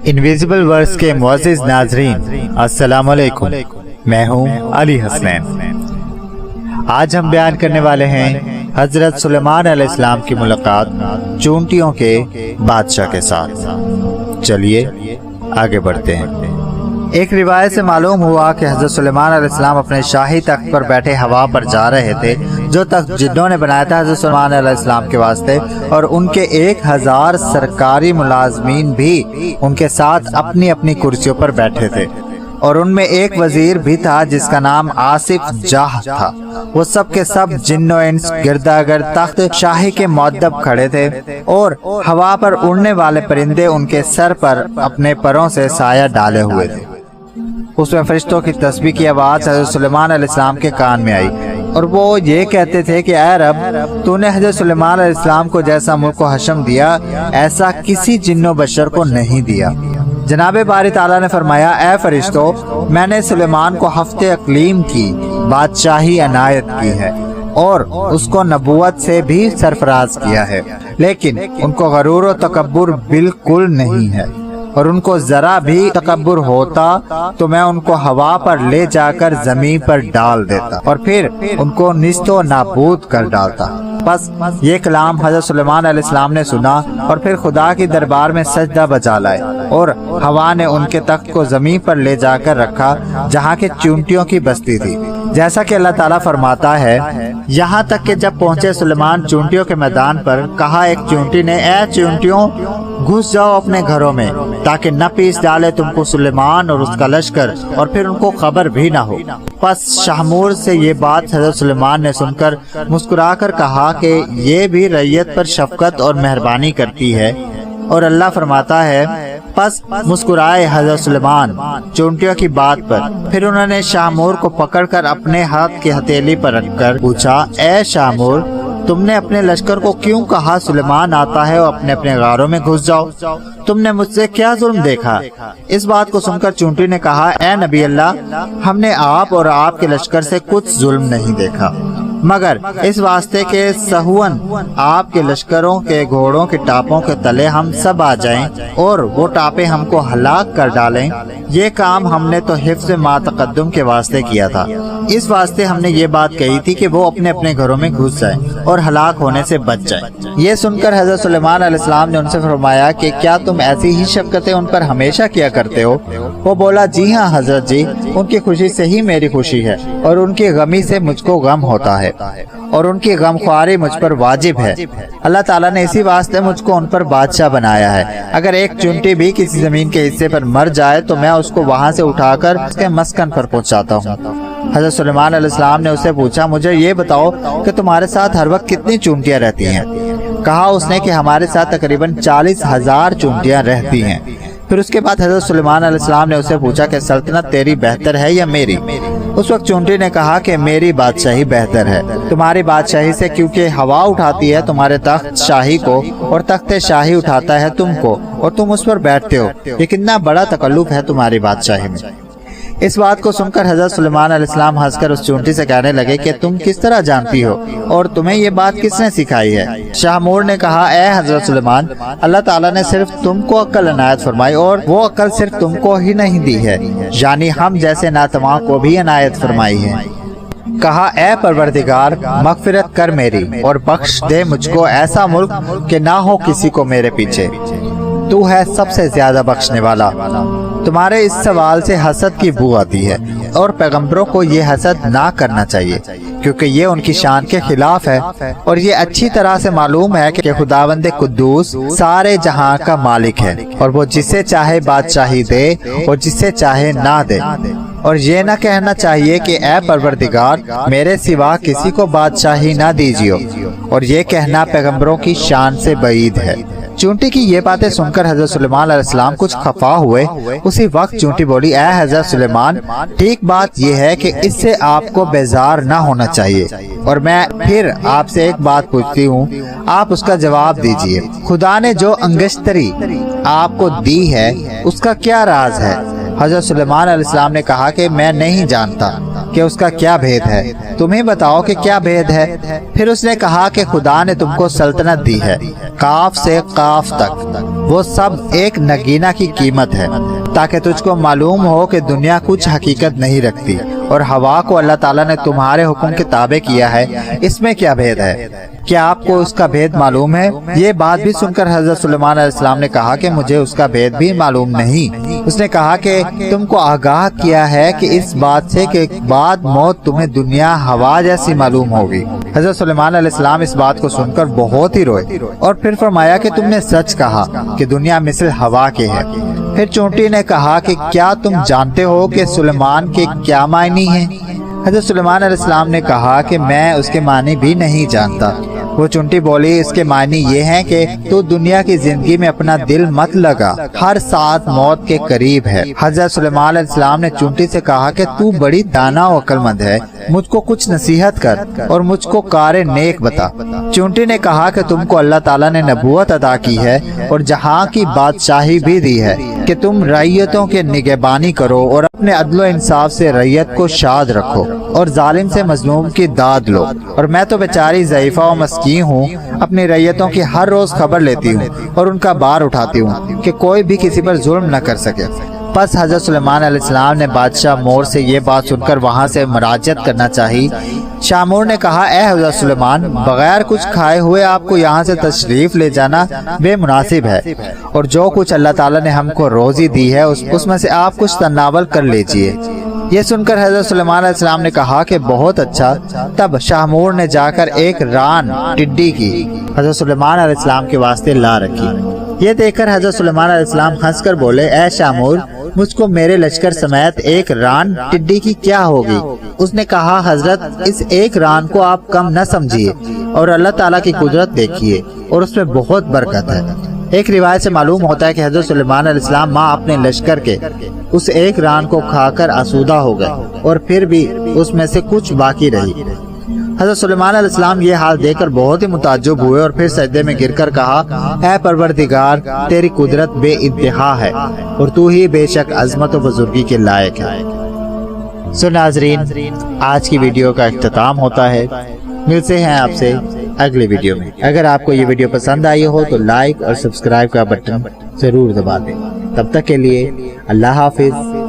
Invisible ورس کے معزز ناظرین السلام علیکم، میں ہوں علی حسنین۔ آج ہم بیان کرنے والے ہیں حضرت سلیمان علیہ السلام کی ملاقات چونٹیوں کے بادشاہ کے ساتھ۔ چلیے آگے بڑھتے ہیں۔ ایک روایت سے معلوم ہوا کہ حضرت سلیمان علیہ السلام اپنے شاہی تخت پر بیٹھے ہوا پر جا رہے تھے، جو تخت جنوں نے بنایا تھا حضرت سلیمان علیہ السلام کے واسطے، اور ان کے 1000 سرکاری ملازمین بھی ان کے ساتھ اپنی اپنی کرسیوں پر بیٹھے تھے، اور ان میں ایک وزیر بھی تھا جس کا نام آصف جاہ تھا۔ وہ سب کے سب جن و انس گرداگرد تخت شاہی کے مؤدب کھڑے تھے، اور ہوا پر اڑنے والے پرندے ان کے سر پر اپنے پروں سے سایہ ڈالے ہوئے تھے۔ اس میں فرشتوں کی تسبیح کی آواز حضرت سلیمان علیہ السلام کے کان میں آئی، اور وہ یہ کہتے تھے کہ اے رب، تو نے حضرت سلیمان علیہ السلام کو جیسا ملک و حشم دیا، ایسا کسی جن و بشر کو نہیں دیا۔ جناب باری تعالیٰ نے فرمایا، اے فرشتو، میں نے سلیمان کو ہفتے اقلیم کی بادشاہی عنایت کی ہے، اور اس کو نبوت سے بھی سرفراز کیا ہے، لیکن ان کو غرور و تکبر بالکل نہیں ہے، اور ان کو ذرا بھی تکبر ہوتا تو میں ان کو ہوا پر لے جا کر زمین پر ڈال دیتا، اور پھر ان کو نیست و نابود کر ڈالتا۔ بس یہ کلام حضرت سلیمان علیہ السلام نے سنا، اور پھر خدا کی دربار میں سجدہ بجا لائے، اور ہوا نے ان کے تخت کو زمین پر لے جا کر رکھا جہاں کے چونٹیوں کی بستی تھی، جیسا کہ اللہ تعالیٰ فرماتا ہے، یہاں تک کہ جب پہنچے سلیمان چونٹیوں کے میدان پر، کہا ایک چونٹی نے، اے چونٹیوں، گھس جاؤ اپنے گھروں میں، تاکہ نہ پیس ڈالے تم کو سلیمان اور اس کا لشکر، اور پھر ان کو خبر بھی نہ ہو۔ پس شاہمور سے یہ بات حضرت سلیمان نے سن کر مسکرا کر کہا کہ یہ بھی رعیت پر شفقت اور مہربانی کرتی ہے، اور اللہ فرماتا ہے، پس مسکرائے حضرت سلیمان چونٹیوں کی بات پر۔ پھر انہوں نے شاہمور کو پکڑ کر اپنے ہاتھ کی ہتھیلی پر رکھ کر پوچھا، اے شاہمور، تم نے اپنے لشکر کو کیوں کہا سلیمان آتا ہے اور اپنے اپنے غاروں میں گھس جاؤ؟ تم نے مجھ سے کیا ظلم دیکھا؟ اس بات کو سن کر چونٹی نے کہا، اے نبی اللہ، ہم نے آپ اور آپ کے لشکر سے کچھ ظلم نہیں دیکھا، مگر اس واسطے کہ سہون آپ کے لشکروں کے گھوڑوں کے ٹاپوں کے تلے ہم سب آ جائیں، اور وہ ٹاپے ہم کو ہلاک کر ڈالیں۔ یہ کام ہم نے تو حفظ ما تقدم کے واسطے کیا تھا، اس واسطے ہم نے یہ بات کہی تھی کہ وہ اپنے اپنے گھروں میں گھس جائیں اور ہلاک ہونے سے بچ جائیں۔ یہ سن کر حضرت سلیمان علیہ السلام نے ان سے فرمایا کہ کیا تم ایسی ہی شفقتیں ان پر ہمیشہ کیا کرتے ہو؟ وہ بولا، جی ہاں حضرت جی، ان کی خوشی سے ہی میری خوشی ہے، اور ان کی غمی سے مجھ کو غم ہوتا ہے، اور ان کی غم خواری مجھ پر واجب ہے۔ اللہ تعالیٰ نے اسی واسطے مجھ کو ان پر بادشاہ بنایا ہے۔ اگر ایک چونٹی بھی کسی زمین کے حصے پر مر جائے تو میں اس کو وہاں سے اٹھا کر اس کے مسکن پر پہنچاتا ہوں۔ حضرت سلیمان علیہ السلام نے اسے پوچھا، مجھے یہ بتاؤ کہ تمہارے ساتھ ہر وقت کتنی چونٹیاں رہتی ہیں؟ کہا اس نے کہ ہمارے ساتھ تقریباً 40,000 چونٹیاں رہتی ہیں۔ پھر اس کے بعد حضرت سلیمان علیہ السلام نے اسے پوچھا کہ سلطنت تیری بہتر ہے یا میری؟ اس وقت چونٹی نے کہا کہ میری بادشاہی بہتر ہے تمہاری بادشاہی سے، کیونکہ ہوا اٹھاتی ہے تمہارے تخت شاہی کو، اور تخت شاہی اٹھاتا ہے تم کو، اور تم اس پر بیٹھتے ہو۔ یہ کتنا بڑا تکلف ہے تمہاری بادشاہی میں۔ اس بات کو سن کر حضرت سلیمان علیہ السلام ہنس کر اس چونٹی سے کہنے لگے کہ تم کس طرح جانتی ہو، اور تمہیں یہ بات کس نے سکھائی ہے؟ شاہمور نے کہا، اے حضرت سلیمان، اللہ تعالیٰ نے صرف تم کو عقل عنایت فرمائی، اور وہ عقل صرف تم کو ہی نہیں دی ہے، یعنی ہم جیسے ناتواں کو بھی عنایت فرمائی ہے۔ کہا، اے پروردگار، مغفرت کر میری، اور بخش دے مجھ کو ایسا ملک کہ نہ ہو کسی کو میرے پیچھے، تو ہے سب سے زیادہ بخشنے والا۔ تمہارے اس سوال سے حسد کی بو آتی ہے، اور پیغمبروں کو یہ حسد نہ کرنا چاہیے، کیونکہ یہ ان کی شان کے خلاف ہے، اور یہ اچھی طرح سے معلوم ہے کہ خداوند قدوس سارے جہاں کا مالک ہے، اور وہ جسے چاہے بادشاہی دے اور جسے چاہے نہ دے۔ اور یہ نہ کہنا چاہیے کہ اے پروردگار، میرے سوا کسی کو بادشاہی نہ دیجیو، اور یہ کہنا پیغمبروں کی شان سے بعید ہے۔ چونٹی کی یہ باتیں سن کر حضرت سلیمان علیہ السلام کچھ خفا ہوئے۔ اسی وقت چونٹی بولی، اے حضرت سلیمان، ٹھیک بات یہ ہے کہ اس سے آپ کو بیزار نہ ہونا چاہیے، اور میں پھر آپ سے ایک بات پوچھتی ہوں، آپ اس کا جواب دیجئے۔ خدا نے جو انگشتری آپ کو دی ہے اس کا کیا راز ہے؟ حضرت سلیمان علیہ السلام نے کہا کہ میں نہیں جانتا کہ اس کا کیا بھید ہے، تمہیں بتاؤ کہ کیا بھید ہے۔ پھر اس نے کہا کہ خدا نے تم کو سلطنت دی ہے، کاف سے قاف تک، وہ سب ایک نگینہ کی قیمت ہے، تاکہ تجھ کو معلوم ہو کہ دنیا کچھ حقیقت نہیں رکھتی اور ہوا کو اللہ تعالیٰ نے تمہارے حکم کے تابع کیا ہے، اس میں کیا بھید ہے؟ کیا آپ کو اس کا بھید معلوم ہے؟ یہ بات بھی سن کر حضرت سلیمان علیہ السلام نے کہا کہ مجھے اس کا بھید بھی معلوم نہیں۔ اس نے کہا کہ تم کو آگاہ کیا ہے کہ اس بات سے کہ بعد موت تمہیں دنیا ہوا جیسی معلوم ہوگی۔ حضرت سلیمان علیہ السلام اس بات کو سن کر بہت ہی روئے اور پھر فرمایا کہ تم نے سچ کہا کہ دنیا مثل ہوا کے ہے۔ پھر چونٹی نے کہا کہ کیا تم جانتے ہو کہ سلیمان کے کیا معنی ہیں؟ حضرت سلیمان علیہ السلام نے کہا کہ میں اس کے معنی بھی نہیں جانتا۔ وہ چونٹی بولی اس کے معنی یہ ہیں کہ تو دنیا کی زندگی میں اپنا دل مت لگا، ہر ساتھ موت کے قریب ہے۔ حضرت سلیمان علیہ السلام نے چونٹی سے کہا کہ تو بڑی دانا و عقل مند ہے، مجھ کو کچھ نصیحت کر اور مجھ کو کار نیک بتا۔ چونٹی نے کہا کہ تم کو اللہ تعالیٰ نے نبوت عطا کی ہے اور جہاں کی بادشاہی بھی دی ہے کہ تم رعیتوں کے نگہبانی کرو اور اپنے عدل و انصاف سے رعیت کو شاد رکھو اور ظالم سے مظلوم کی داد لو۔ اور میں تو بیچاری ضعیفہ و مسکین ہوں، اپنی رعیتوں کی ہر روز خبر لیتی ہوں اور ان کا بار اٹھاتی ہوں کہ کوئی بھی کسی پر ظلم نہ کر سکے۔ پس حضرت سلیمان علیہ السلام نے بادشاہ مور سے یہ بات سن کر وہاں سے مراجعت کرنا چاہی۔ شاہ مور نے کہا اے حضرت سلیمان، بغیر کچھ کھائے ہوئے آپ کو یہاں سے تشریف لے جانا بے مناسب ہے، اور جو کچھ اللہ تعالیٰ نے ہم کو روزی دی ہے اس میں سے آپ کچھ تناول کر لیجئے۔ یہ سن کر حضرت سلیمان علیہ السلام نے کہا کہ بہت اچھا۔ تب شاہ مور نے جا کر ایک ران ٹڈی کی حضرت سلیمان علیہ السلام کے واسطے لا رکھی۔ یہ دیکھ کر حضرت سلیمان علیہ السلام ہنس کر بولے اے شاہ مور، مجھ کو میرے لشکر سمیت ایک ران ٹڈی کی کیا ہوگی؟ اس نے کہا حضرت اس ایک ران کو آپ کم نہ سمجھیے اور اللہ تعالیٰ کی قدرت دیکھیے اور اس میں بہت برکت ہے۔ ایک روایت سے معلوم ہوتا ہے کہ حضرت سلیمان علیہ السلام ماں اپنے لشکر کے اس ایک ران کو کھا کر آسودہ ہو گئے اور پھر بھی اس میں سے کچھ باقی رہی۔ حضرت سلیمان علیہ السلام یہ حال دیکھ کر بہت ہی متعجب ہوئے اور پھر سجدے میں گر کر کہا اے پروردگار، تیری قدرت بے انتہا ہے اور تو ہی بے شک عظمت و بزرگی کے لائق ہے۔ سو ناظرین، آج کی ویڈیو کا اختتام ہوتا ہے۔ ملتے ہیں آپ سے اگلی ویڈیو میں۔ اگر آپ کو یہ ویڈیو پسند آئی ہو تو لائک اور سبسکرائب کا بٹن ضرور دبا دیں۔ تب تک کے لیے اللہ حافظ۔